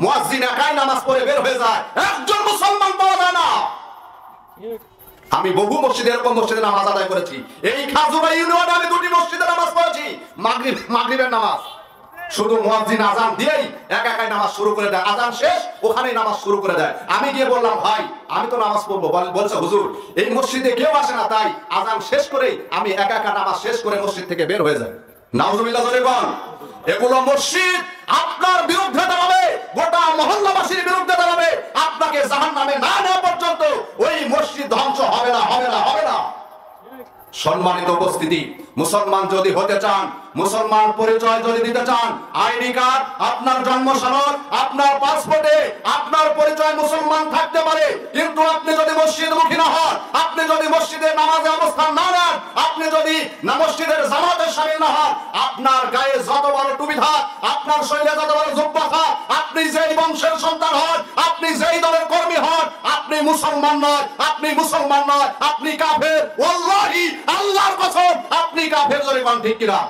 মুয়াজ্জিন একাই নামাজ পড়ে বের হয়ে যায়, একজন মুসলমান পাওয়া যায় না। আমি বহু মসজিদে এরকম মসজিদে নামাজ আদায় করেছি। এই খাজুরা ইউনিয়নে আমি দুটি মসজিদে নামাজ পড়েছি, মাগরিবের নামাজ। শুধু মুয়াজ্জিন আযান দিয়েই একাই নামাজ শুরু করে দেয়, আযান শেষ ওখানেই নামাজ শুরু করে দেয়। আমি গিয়ে বললাম, ভাই আমি তো নামাজ পড়বো। বলছে, হুজুর এই মসজিদে কেউ আসে না, তাই আযান শেষ করেই আমি একা নামাজ শেষ করে মসজিদ থেকে বের হয়ে যাই। নাউজুবিল্লাহ জোরে বল। এগুলো মসজিদ আপনার বিরুদ্ধে দাঁড়াবে, গোটা মহল্লাবাসীর বিরুদ্ধে দাঁড়াবে। আপনাকে জাহান্নামে না নেওয়া পর্যন্ত ওই মসজিদ ধ্বংস হবে না, হবে না, হবে না। সম্মানিত উপস্থিতি, মুসলমান যদি হতে চান, মুসলমান পরিচয় যদি দিতে চান, আইডি কার্ড, আপনার জন্ম সনদ, আপনার পাসপোর্টে আপনার পরিচয় মুসলমান থাকতে পারে, কিন্তু আপনি যদি মসজিদমুখী না হন, আপনি যদি মসজিদের নামাজে অবস্থান না নেন, আপনি যদি না মসজিদের জামাতে শামিল না হন, আপনার গায়ে যত বড় টুপি থাক, আপনার শরীরে যত বড় জুব্বা থাক, আপনি যেই বংশের সন্তান হন, আপনি যেই দলের কর্মী হন, আপনি মুসলমান নয়, আপনি মুসলমান নয়, আপনি কাফের। ওয়াল্লাহি আল্লাহর কসম, আপনি কাফের। জোরে বলেন ঠিক কিনা?